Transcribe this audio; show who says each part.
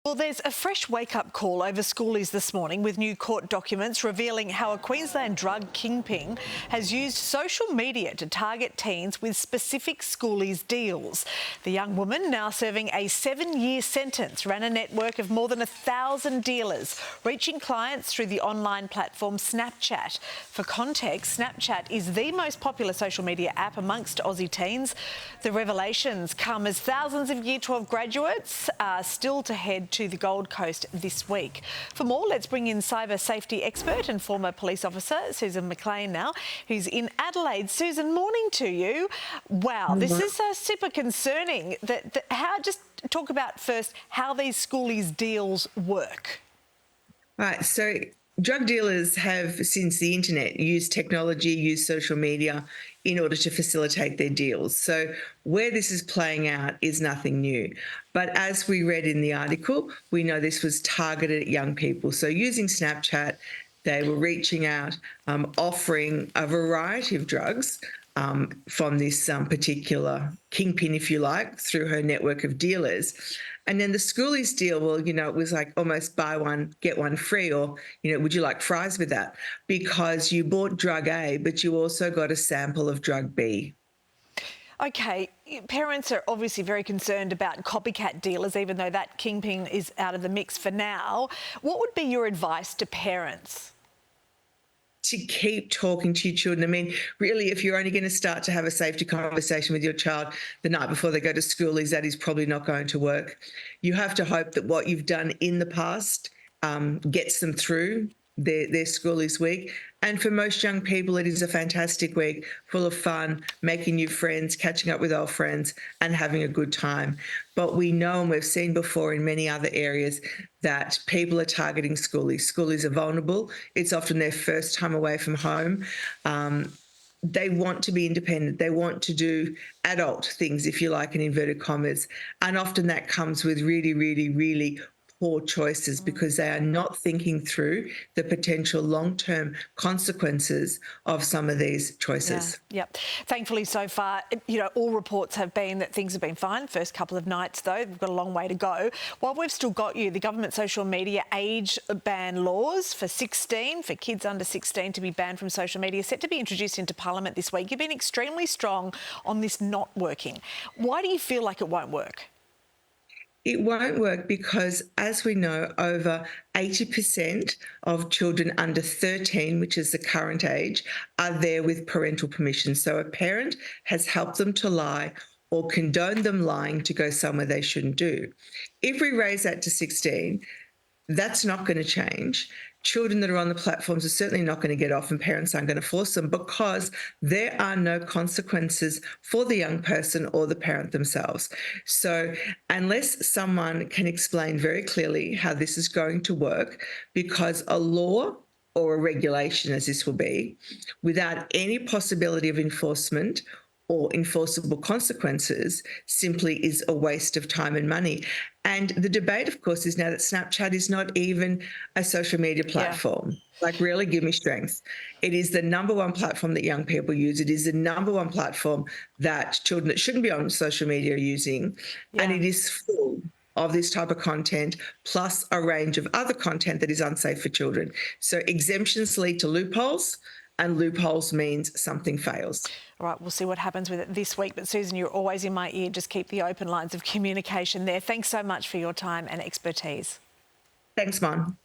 Speaker 1: Well, there's a fresh wake-up call over schoolies this morning with new court documents revealing how a Queensland drug kingpin has used social media to target teens with specific schoolies deals. The young woman, now serving a 7-year sentence, ran a network of more than 1,000 dealers, reaching clients through the online platform Snapchat. For context, Snapchat is the most popular social media app amongst Aussie teens. The revelations come as thousands of Year 12 graduates are still to head to the Gold Coast this week. For more, let's bring in cyber safety expert and former police officer Susan McLean now, who's in Adelaide. Susan, morning to you. Wow, this is super concerning. Just talk about first how these schoolies deals work.
Speaker 2: Right, so drug dealers have, since the internet, used technology, used social media in order to facilitate their deals. So where this is playing out is nothing new. But as we read in the article, we know this was targeted at young people. So using Snapchat, they were reaching out, offering a variety of drugs from this particular kingpin, if you like, through her network of dealers. And then the schoolies deal, well, it was like almost buy one, get one free, or, would you like fries with that? Because you bought drug A, but you also got a sample of drug B.
Speaker 1: Okay, parents are obviously very concerned about copycat dealers, even though that kingpin is out of the mix for now. What would be your advice to parents?
Speaker 2: To keep talking to your children. I mean, really, if you're only going to start to have a safety conversation with your child the night before they go to schoolies, that is probably not going to work. You have to hope that what you've done in the past gets them through their schoolies week. And for most young people, it is a fantastic week full of fun, making new friends, catching up with old friends and having a good time. But we know, and we've seen before in many other areas, that people are targeting schoolies. Schoolies are vulnerable. It's often their first time away from home. They want to be independent. They want to do adult things, if you like, in inverted commas. And often that comes with really, really, really poor choices because they are not thinking through the potential long-term consequences of some of these choices.
Speaker 1: Yeah. Thankfully, so far, all reports have been that things have been fine. First couple of nights, though, we've got a long way to go. While we've still got you, the government social media age ban laws for kids under 16 to be banned from social media, set to be introduced into Parliament this week. You've been extremely strong on this not working. Why do you feel like it won't work?
Speaker 2: It won't work because, as we know, over 80% of children under 13, which is the current age, are there with parental permission. So a parent has helped them to lie or condoned them lying to go somewhere they shouldn't do. If we raise that to 16, that's not going to change. Children that are on the platforms are certainly not going to get off, and parents aren't going to force them because there are no consequences for the young person or the parent themselves. So unless someone can explain very clearly how this is going to work, because a law or a regulation, as this will be, without any possibility of enforcement or enforceable consequences, simply is a waste of time and money. And the debate, of course, is now that Snapchat is not even a social media platform. Yeah. Like, really, give me strength. It is the number one platform that young people use. It is the number one platform that children that shouldn't be on social media are using. Yeah. And it is full of this type of content, plus a range of other content that is unsafe for children. So exemptions lead to loopholes, and loopholes means something fails.
Speaker 1: All right, we'll see what happens with it this week. But Susan, you're always in my ear. Just keep the open lines of communication there. Thanks so much for your time and expertise.
Speaker 2: Thanks, Mon.